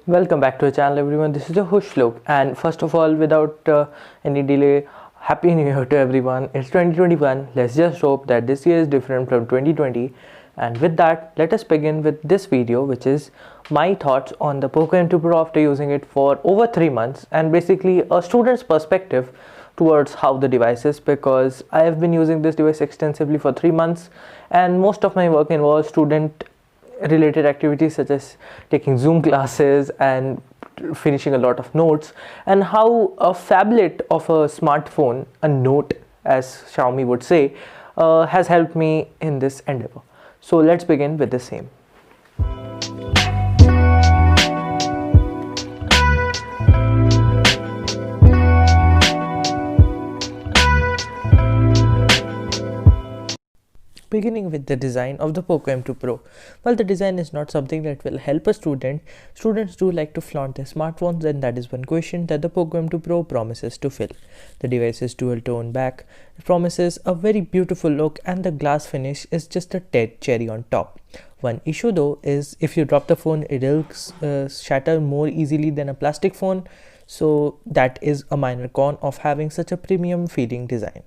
Welcome back to the channel, everyone. This is your host Shlok, and first of all, without any delay, happy new year to everyone. It's 2021. Let's just hope that this year is different from 2020. And with that, let us begin with this video, which is my thoughts on the Poco M2 Pro after using it for over 3 months, and basically a student's perspective towards how the device is, because I have been using this device extensively for 3 months, and most of my work involves student related activities such as taking Zoom classes and finishing a lot of notes, and how a phablet of a smartphone, a note as Xiaomi would say, has helped me in this endeavor. So let's begin with the same. Beginning with the design of the Poco M2 Pro. While the design is not something that will help a student, students do like to flaunt their smartphones, and that is one question that the Poco M2 Pro promises to fill. The device is dual tone back, it promises a very beautiful look, and the glass finish is just a dead cherry on top. One issue though is if you drop the phone, it will shatter more easily than a plastic phone, so that is a minor con of having such a premium feeling design.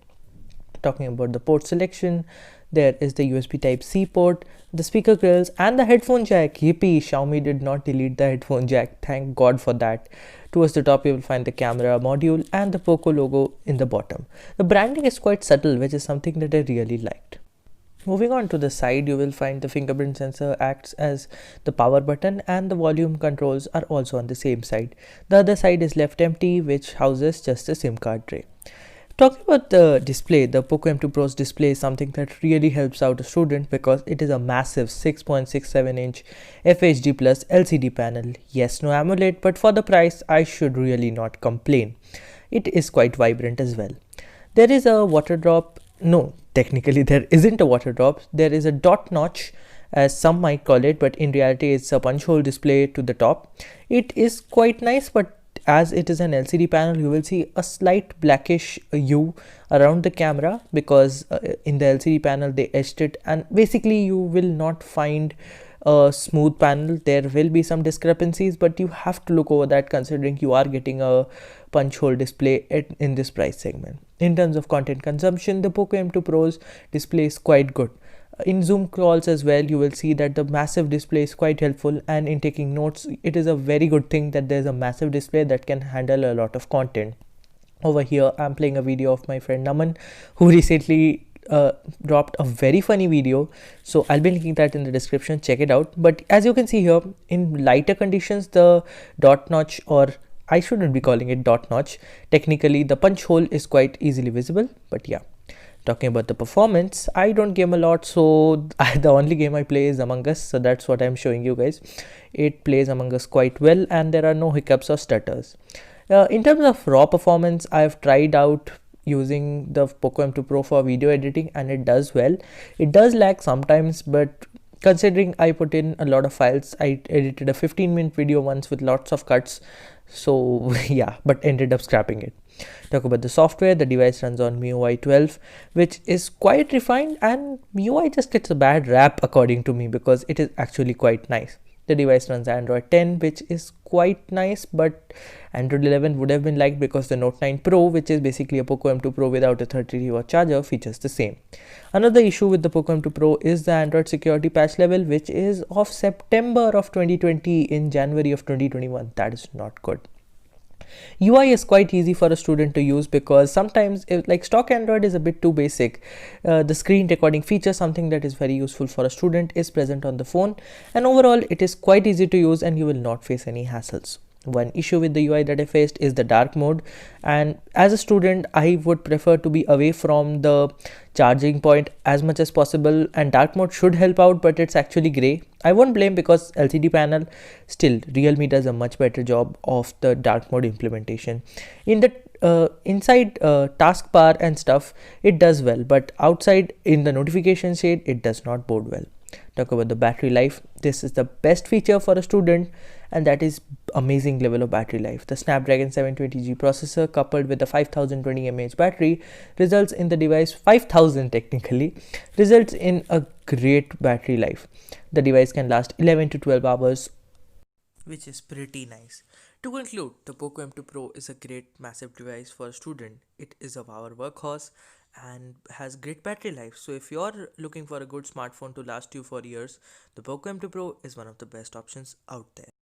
Talking about the port selection, there is the USB Type-C port, the speaker grills, and the headphone jack. Yippee, Xiaomi did not delete the headphone jack, thank God for that. Towards the top you will find the camera module and the Poco logo in the bottom. The branding is quite subtle, which is something that I really liked. Moving on to the side, you will find the fingerprint sensor acts as the power button, and the volume controls are also on the same side. The other side is left empty, which houses just a SIM card tray. Talking about the display, the Poco M2 Pro's display is something that really helps out a student because it is a massive 6.67-inch FHD plus LCD panel. Yes, no AMOLED, but for the price, I should really not complain. It is quite vibrant as well. There is a water drop. No, technically there isn't a water drop. There is a dot notch, as some might call it, but in reality it's a punch hole display to the top. It is quite nice, but as it is an LCD panel, you will see a slight blackish hue around the camera because in the LCD panel they etched it, and basically you will not find a smooth panel. There will be some discrepancies, but you have to look over that considering you are getting a punch hole display in this price segment. In terms of content consumption, the Poco M2 Pro's display is quite good. In Zoom calls as well, you will see that the massive display is quite helpful, and in taking notes, it is a very good thing that there's a massive display that can handle a lot of content. Over here, I'm playing a video of my friend Naman, who recently dropped a very funny video, so I'll be linking that in the description, check it out. But as you can see here, in lighter conditions, the dot notch, or I shouldn't be calling it dot notch, technically the punch hole is quite easily visible, but yeah. Talking about the performance, I don't game a lot, so the only game I play is Among Us, so that's what I'm showing you guys. It plays Among Us quite well, and there are no hiccups or stutters. In terms of raw performance, I've tried out using the Poco M2 Pro for video editing, and it does well. It does lag sometimes, but considering I put in a lot of files, I edited a 15-minute video once with lots of cuts, so yeah, but ended up scrapping it. Talk about the software, the device runs on MIUI 12, which is quite refined, and MIUI just gets a bad rap according to me because it is actually quite nice. The device runs Android 10, which is quite nice, but Android 11 would have been liked because the Note 9 Pro, which is basically a Poco M2 Pro without a 33W charger, features the same. Another issue with the Poco M2 Pro is the Android security patch level, which is of September of 2020 in January of 2021. That is not good. UI is quite easy for a student to use because sometimes like stock Android is a bit too basic. The screen recording feature, something that is very useful for a student, is present on the phone, and overall it is quite easy to use and you will not face any hassles. One issue with the UI that I faced is the dark mode, and as a student I would prefer to be away from the charging point as much as possible, and dark mode should help out, but it's actually gray. I won't blame because LCD panel, still Realme does a much better job of the dark mode implementation. In the inside taskbar and stuff, it does well, but outside in the notification shade, it does not bode well. Talk about the battery life. This is the best feature for a student, and that is amazing level of battery life. The Snapdragon 720G processor coupled with the 5020 mAh battery results in the device 5000 technically results in a great battery life. The device can last 11 to 12 hours which is pretty nice. To conclude, the Poco M2 Pro is a great massive device for a student. It is a power workhorse and has great battery life. So if you're looking for a good smartphone to last you for years, the Poco M2 Pro is one of the best options out there.